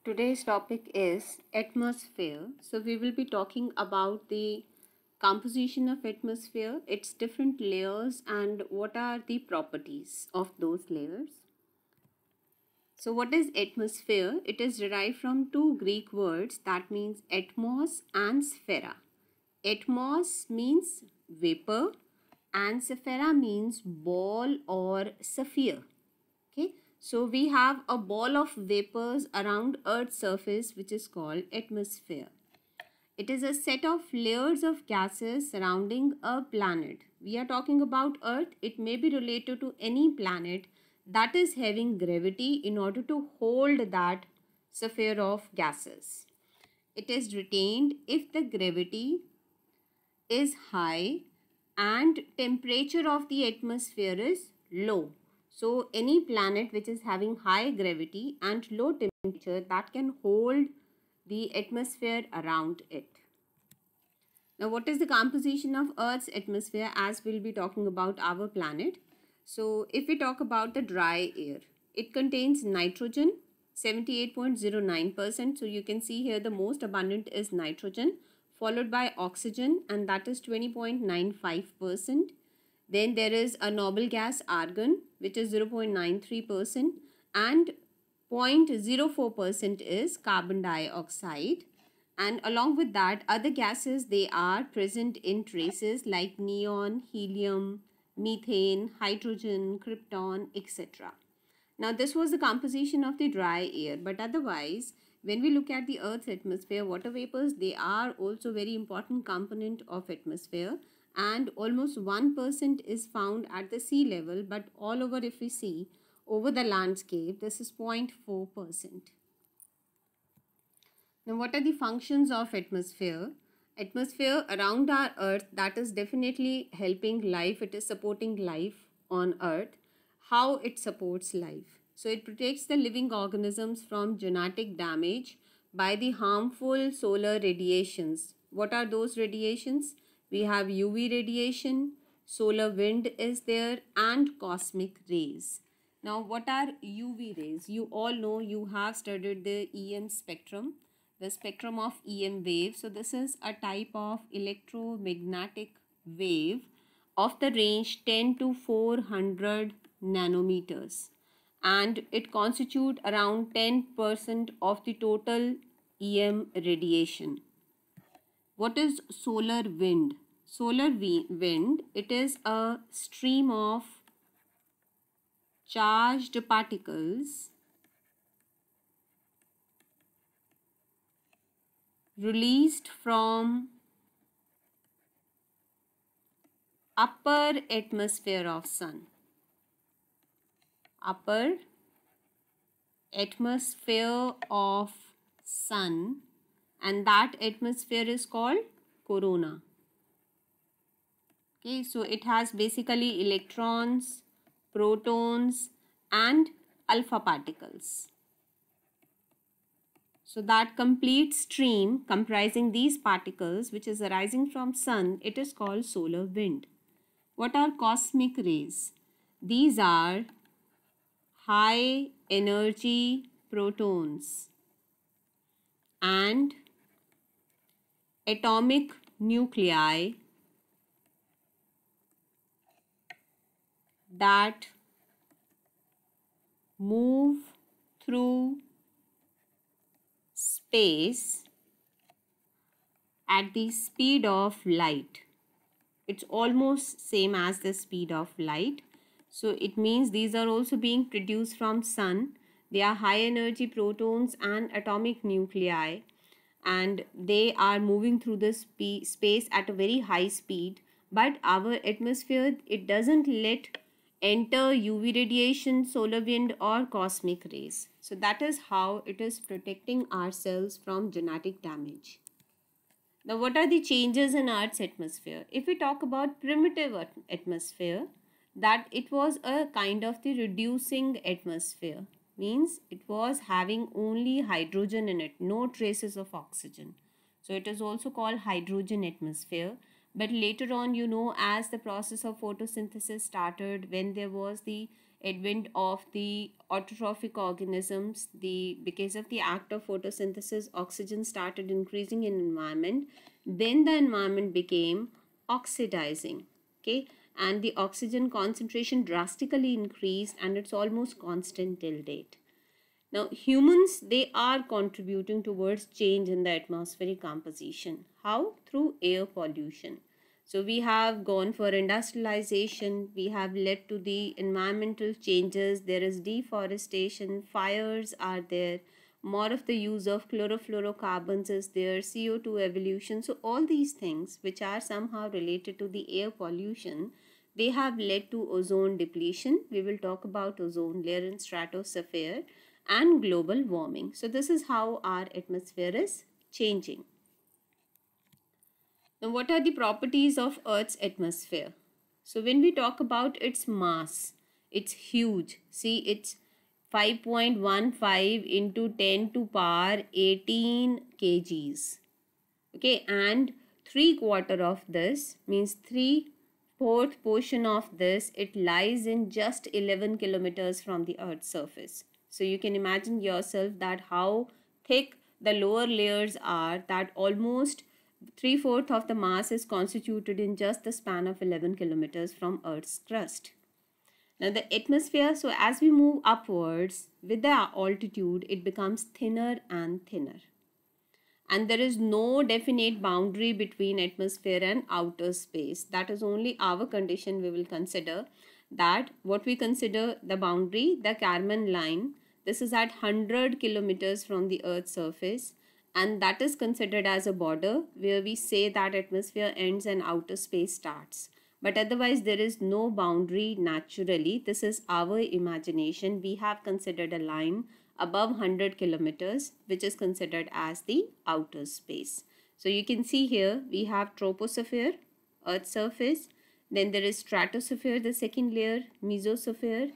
Today's topic is atmosphere. So we will be talking about the composition of atmosphere, its different layers and what are the properties of those layers. So what is atmosphere? It is derived from two Greek words that means atmos and sphera. Atmos means vapor and sphera means ball or sphere. Okay, so we have a ball of vapors around Earth's surface which is called atmosphere. It is a set of layers of gases surrounding a planet. We are talking about Earth. It may be related to any planet that is having gravity in order to hold that sphere of gases. It is retained if the gravity is high and temperature of the atmosphere is low. So any planet which is having high gravity and low temperature, that can hold the atmosphere around it. Now what is the composition of Earth's atmosphere, as we'll be talking about our planet? So if we talk about the dry air, it contains nitrogen 78.09%. So you can see here the most abundant is nitrogen, followed by oxygen, and that is 20.95%. Then there is a noble gas argon, which is 0.93%, and 0.04% is carbon dioxide. And along with that, other gases, they are present in traces like neon, helium, methane, hydrogen, krypton, etc. Now this was the composition of the dry air, but otherwise when we look at the Earth's atmosphere, water vapors, they are also very important component of atmosphere, and almost 1% is found at the sea level, but all over if we see over the landscape, this is 0.4%. Now what are the functions of atmosphere? Atmosphere around our Earth, that is definitely helping life, it is supporting life on Earth. How it supports life? So it protects the living organisms from genetic damage by the harmful solar radiations. What are those radiations? We have UV radiation, solar wind is there, and cosmic rays. Now what are UV rays? You all know, you have studied the EM spectrum, the spectrum of EM wave. So this is a type of electromagnetic wave of the range 10 to 400 nanometers, and it constitutes around 10% of the total EM radiation. What is solar wind? Solar wind, it is a stream of charged particles released from upper atmosphere of sun. Upper atmosphere of sun, and that atmosphere is called corona. Okay, so it has basically electrons, protons and alpha particles. So that complete stream comprising these particles which is arising from sun, it is called solar wind. What are cosmic rays? These are high energy protons and atomic nuclei that move through space at the speed of light. It's almost same as the speed of light. So it means these are also being produced from sun. They are high energy protons and atomic nuclei, and they are moving through the space at a very high speed. But our atmosphere, it doesn't let enter UV radiation, solar wind or cosmic rays. So that is how it is protecting ourselves from genetic damage. Now what are the changes in Earth's atmosphere? If we talk about primitive atmosphere, that it was a kind of the reducing atmosphere, means it was having only hydrogen in it, no traces of oxygen. So it is also called hydrogen atmosphere. But later on, you know, as the process of photosynthesis started, when there was the advent of the autotrophic organisms, because of the act of photosynthesis, oxygen started increasing in environment. Then the environment became oxidizing, okay, and the oxygen concentration drastically increased, and it's almost constant till date. Now, humans, they are contributing towards change in the atmospheric composition. How? Through air pollution. So, we have gone for industrialization, we have led to the environmental changes, there is deforestation, fires are there, more of the use of chlorofluorocarbons is there, CO2 evolution. So, all these things which are somehow related to the air pollution, they have led to ozone depletion. We will talk about ozone layer and stratosphere and global warming. So this is how our atmosphere is changing. Now, what are the properties of Earth's atmosphere? So when we talk about its mass, it's huge. See, it's 5.15 into 10 to power 18 kgs. Okay, and 3/4 of this means 3/4 portion of this, it lies in just 11 kilometers from the Earth's surface. So you can imagine yourself that how thick the lower layers are, that almost 3/4 of the mass is constituted in just the span of 11 kilometers from Earth's crust. Now the atmosphere, so as we move upwards with the altitude, it becomes thinner and thinner. And there is no definite boundary between atmosphere and outer space. That is only our condition we will consider. That what we consider the boundary, the Kármán line, this is at 100 kilometers from the Earth's surface, and that is considered as a border where we say that atmosphere ends and outer space starts. But otherwise there is no boundary naturally. This is our imagination. We have considered a line above 100 kilometers, which is considered as the outer space. So you can see here we have troposphere, Earth's surface, then there is stratosphere, the second layer, mesosphere,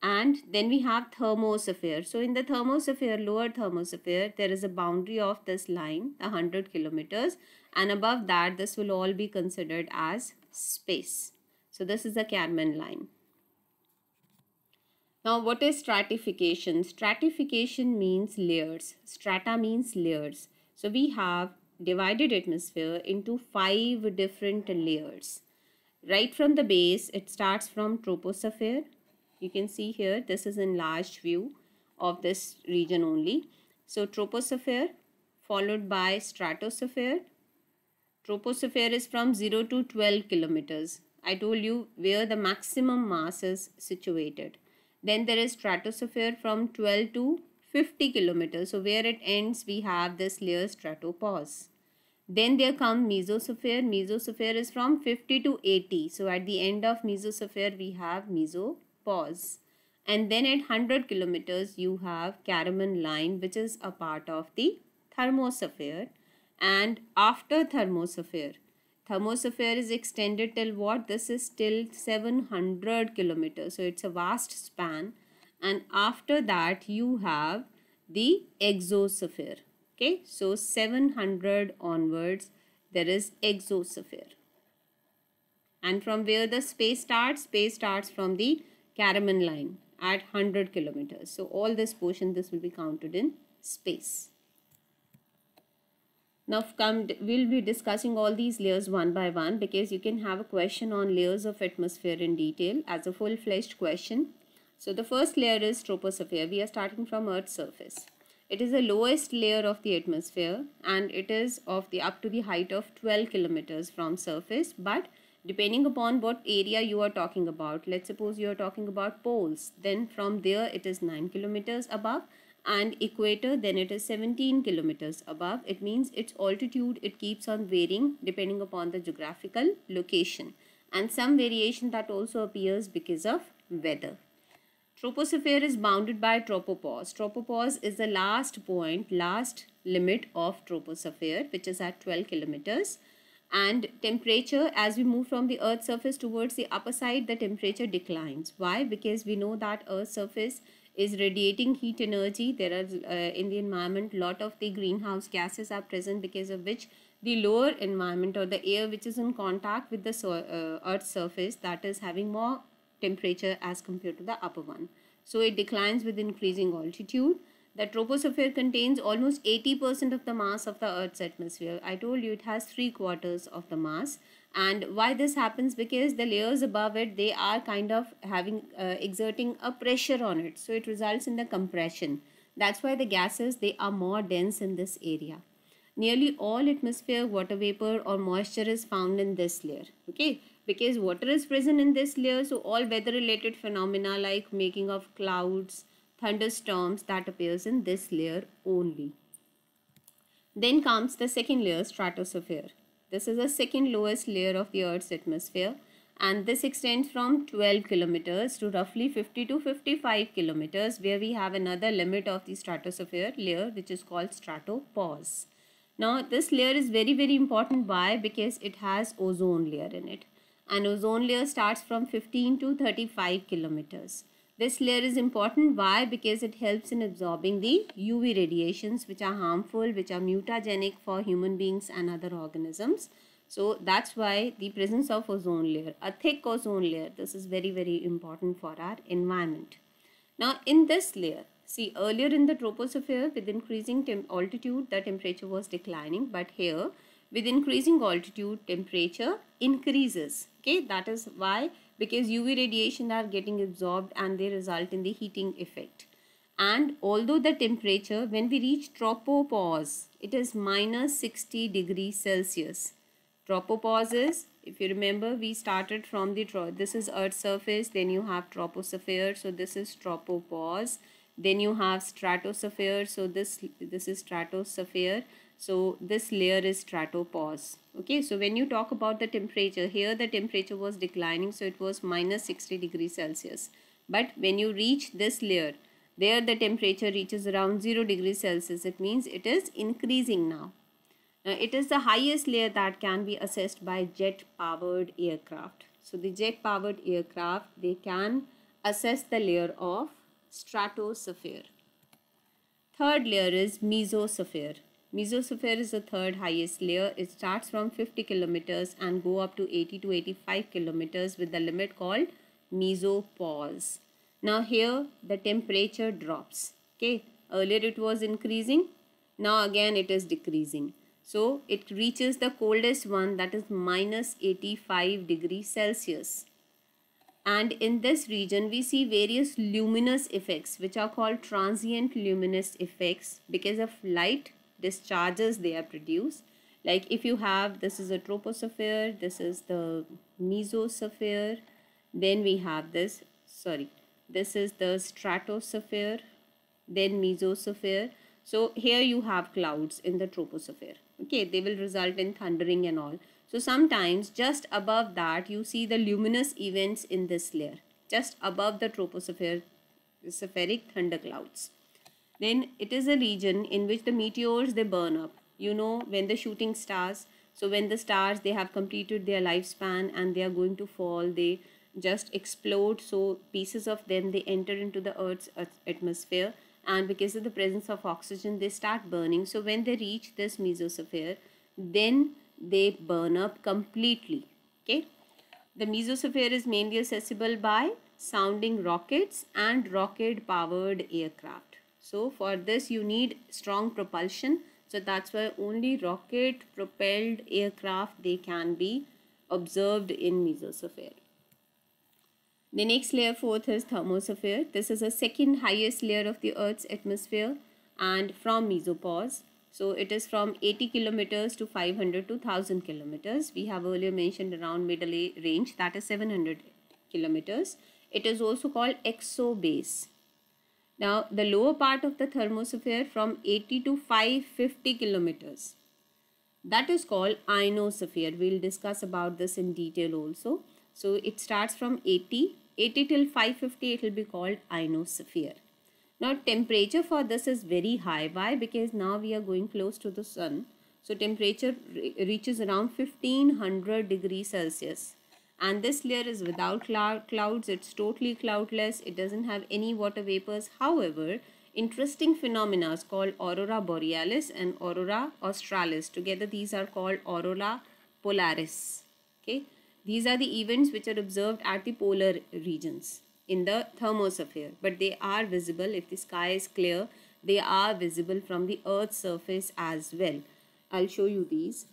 and then we have thermosphere. So in the thermosphere, lower thermosphere, there is a boundary of this line, 100 kilometers, and above that this will all be considered as space. So this is the Kármán line. Now, what is stratification? Stratification means layers. Strata means layers. So we have divided atmosphere into 5 different layers. Right from the base, it starts from troposphere. You can see here, this is enlarged view of this region only. So troposphere followed by stratosphere. Troposphere is from 0 to 12 kilometers. I told you where the maximum mass is situated. Then there is stratosphere from 12 to 50 kilometers. So where it ends, we have this layer stratopause. Then there come mesosphere. Mesosphere is from 50 to 80. So at the end of mesosphere, we have mesopause. And then at 100 kilometers, you have Kármán line, which is a part of the thermosphere. And after thermosphere, thermosphere is extended till what? This is till 700 kilometers. So it's a vast span. And after that, you have the exosphere. Okay, so 700 onwards, there is exosphere. And from where the space starts from the Kármán line at 100 kilometers. So all this portion, this will be counted in space. Now we'll be discussing all these layers one by one, because you can have a question on layers of atmosphere in detail as a full-fledged question. So the first layer is troposphere. We are starting from Earth's surface. It is the lowest layer of the atmosphere, and it is of the up to the height of 12 kilometers from surface. But depending upon what area you are talking about, let's suppose you are talking about poles, then from there it is 9 kilometers above, and equator, then it is 17 kilometers above. It means its altitude, it keeps on varying depending upon the geographical location, and some variation that also appears because of weather. Troposphere is bounded by tropopause. Tropopause is the last point, last limit of troposphere, which is at 12 kilometers. And temperature, as we move from the Earth's surface towards the upper side, the temperature declines. Why? Because we know that Earth's surface is radiating heat energy. There are in the environment lot of the greenhouse gases are present, because of which the lower environment or the air which is in contact with the Earth's surface, that is having more temperature as compared to the upper one. So it declines with increasing altitude. The troposphere contains almost 80% of the mass of the Earth's atmosphere. I told you it has 3/4 of the mass. And why this happens? Because the layers above it, they are kind of having exerting a pressure on it. So it results in the compression. That's why the gases, they are more dense in this area. Nearly all atmosphere water vapor or moisture is found in this layer. Okay, because water is present in this layer, so all weather related phenomena like making of clouds, thunderstorms, that appears in this layer only. Then comes the second layer, stratosphere. This is the second lowest layer of the Earth's atmosphere, and this extends from 12 kilometers to roughly 50 to 55 kilometers, where we have another limit of the stratosphere layer, which is called stratopause. Now this layer is very important. Why? Because it has ozone layer in it, and ozone layer starts from 15 to 35 kilometers. This layer is important. Why? Because it helps in absorbing the UV radiations, which are harmful, which are mutagenic for human beings and other organisms. So that's why the presence of ozone layer, a thick ozone layer, this is very important for our environment. Now in this layer, see, earlier in the troposphere, with increasing altitude, the temperature was declining, but here with increasing altitude, temperature increases. Okay, that is why, because UV radiation are getting absorbed and they result in the heating effect. And although the temperature, when we reach tropopause, it is minus 60 degrees Celsius. Tropopause is, if you remember, we started from the, this is Earth's surface, then you have troposphere, so this is tropopause. Then you have stratosphere, so this is stratosphere. So this layer is stratopause. Okay, so when you talk about the temperature, here the temperature was declining, so it was minus 60 degrees Celsius. But when you reach this layer, there the temperature reaches around 0 degrees Celsius. It means it is increasing now. It is the highest layer that can be assessed by jet-powered aircraft. So the jet-powered aircraft, they can assess the layer of stratosphere. Third layer is mesosphere. Mesosphere is the third highest layer. It starts from 50 kilometers and go up to 80 to 85 kilometers with the limit called mesopause. Now here the temperature drops. Okay, earlier it was increasing. Now again it is decreasing. So it reaches the coldest one, that is minus 85 degrees Celsius. And in this region we see various luminous effects which are called transient luminous effects because of light discharges they are produced. Like if you have, this is a troposphere, this is the mesosphere, then we have this is the stratosphere, then mesosphere. So here you have clouds in the troposphere. Okay, they will result in thundering and all. So sometimes just above that you see the luminous events in this layer, just above the troposphere, spheric thunderclouds. Then it is a region in which the meteors, they burn up. You know, when the shooting stars, so when the stars, they have completed their lifespan and they are going to fall, they just explode. So pieces of them, they enter into the Earth's atmosphere, and because of the presence of oxygen, they start burning. So when they reach this mesosphere, then they burn up completely. Okay, the mesosphere is mainly accessible by sounding rockets and rocket powered aircraft. So for this you need strong propulsion, so that's why only rocket propelled aircraft, they can be observed in mesosphere. The next layer, fourth, is thermosphere. This is the second highest layer of the Earth's atmosphere and from mesopause. So it is from 80 kilometers to 500 to 1000 kilometers. We have earlier mentioned around middle range, that is 700 kilometers. It is also called exobase. Now the lower part of the thermosphere from 80 to 550 kilometers, that is called ionosphere. We'll discuss about this in detail also. So it starts from 80 till 550, it will be called ionosphere. Now temperature for this is very high. Why? Because now we are going close to the sun. So temperature reaches around 1500 degrees Celsius. And this layer is without clouds. It's totally cloudless. It doesn't have any water vapors. However, interesting phenomena called aurora borealis and aurora australis. Together these are called aurora polaris. Okay. These are the events which are observed at the polar regions in the thermosphere, but they are visible if the sky is clear. They are visible from the Earth's surface as well. I'll show you these.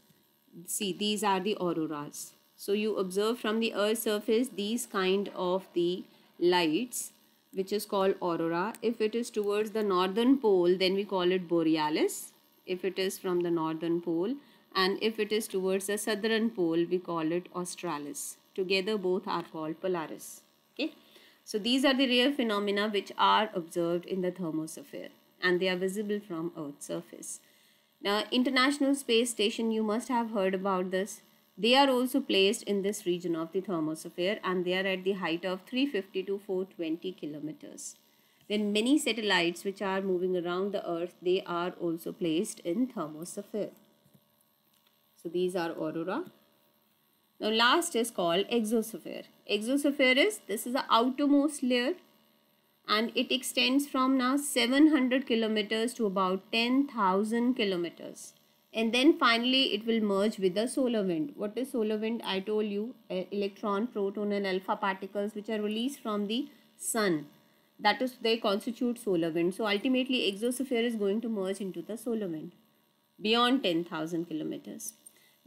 See, these are the auroras. So you observe from the Earth's surface these kind of the lights, which is called aurora. If it is towards the northern pole, then we call it borealis. If it is from the northern pole, and if it is towards the southern pole, we call it australis. Together both are called polaris. Okay. So these are the rare phenomena which are observed in the thermosphere, and they are visible from Earth's surface. Now, International Space Station, you must have heard about this. They are also placed in this region of the thermosphere, and they are at the height of 350 to 420 kilometers. Then many satellites which are moving around the Earth, they are also placed in thermosphere. So these are aurora. Now last is called exosphere. Exosphere is, this is the outermost layer, and it extends from now 700 kilometers to about 10,000 kilometers. And then finally it will merge with the solar wind. What is solar wind? I told you, electron, proton and alpha particles which are released from the sun. That is, they constitute solar wind. So ultimately exosphere is going to merge into the solar wind beyond 10,000 kilometers.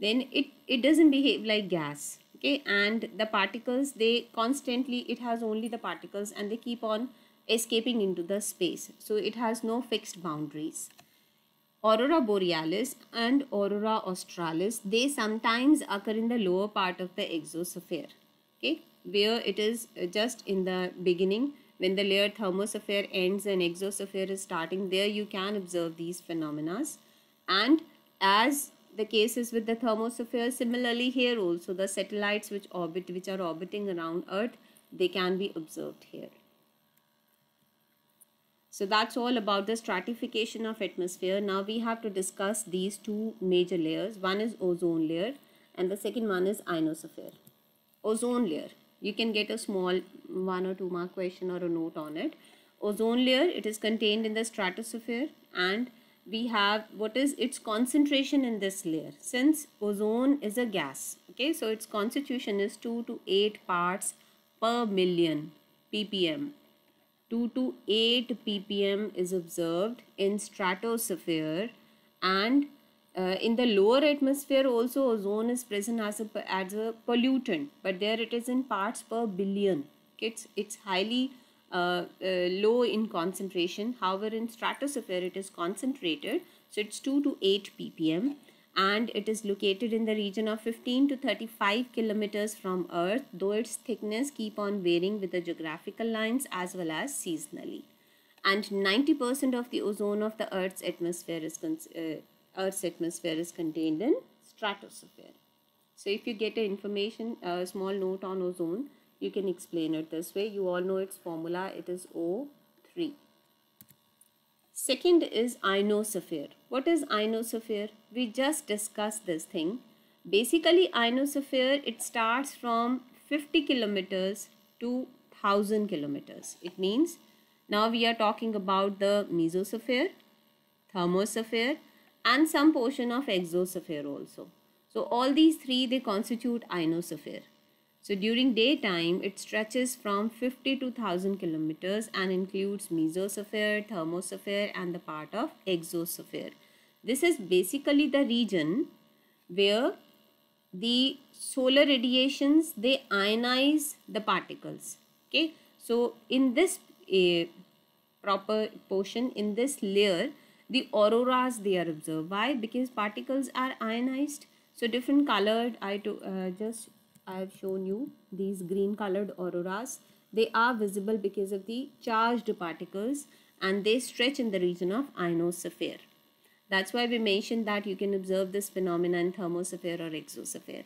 Then it doesn't behave like gas, okay, and the particles, they constantly, it has only the particles and they keep on escaping into the space, so it has no fixed boundaries. Aurora borealis and aurora australis, they sometimes occur in the lower part of the exosphere, okay, where it is just in the beginning. When the layer thermosphere ends and exosphere is starting, there you can observe these phenomena. And as the case is with the thermosphere, similarly here also the satellites which are orbiting around Earth, they can be observed here. So that's all about the stratification of atmosphere. Now we have to discuss these two major layers. One is ozone layer and the second one is ionosphere. Ozone layer, you can get a small 1 or 2 mark question or a note on it. Ozone layer, it is contained in the stratosphere, and we have what is its concentration in this layer. Since ozone is a gas, okay, so its constitution is 2 to 8 parts per million ppm. 2 to 8 ppm is observed in stratosphere, and in the lower atmosphere also ozone is present as a pollutant, but there it is in parts per billion. It's highly low in concentration. However, in stratosphere it is concentrated, so it's 2 to 8 ppm, and it is located in the region of 15 to 35 kilometers from Earth, though its thickness keep on varying with the geographical lines as well as seasonally. And 90% of the ozone of the Earth's atmosphere is contained in stratosphere. So if you get a information, a small note on ozone, you can explain it this way. You all know its formula, it is O3. Second is ionosphere. What is ionosphere? We just discussed this thing. Basically, ionosphere, it starts from 50 kilometers to 1000 kilometers. It means now we are talking about the mesosphere, thermosphere, and some portion of exosphere also. So all these three, they constitute ionosphere. So during daytime, it stretches from 50 to 1000 kilometers and includes mesosphere, thermosphere and the part of exosphere. This is basically the region where the solar radiations, they ionize the particles. Okay, so in this proper portion, in this layer, the auroras, they are observed. Why? Because particles are ionized. So different colored, I have shown you these green colored auroras. They are visible because of the charged particles, and they stretch in the region of ionosphere. That's why we mentioned that you can observe this phenomenon in thermosphere or exosphere.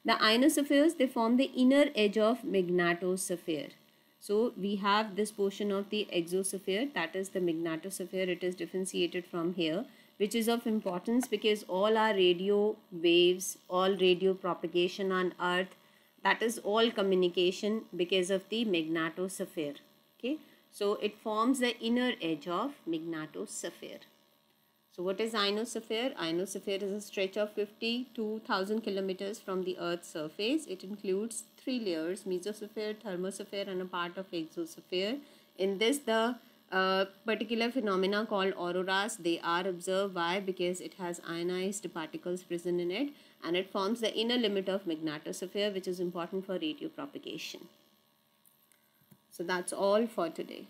The ionospheres, they form the inner edge of magnetosphere. So we have this portion of the exosphere, that is the magnetosphere. It is differentiated from here, which is of importance because all our radio waves, all radio propagation on Earth, that is all communication because of the magnetosphere. Okay, so it forms the inner edge of magnetosphere. So what is ionosphere? Ionosphere is a stretch of 50 to 1000 kilometers from the Earth's surface. It includes three layers: mesosphere, thermosphere, and a part of exosphere. In this, the particular phenomena called auroras, they are observed. Why? Because it has ionized particles present in it, and it forms the inner limit of magnetosphere, which is important for radio propagation. So that's all for today.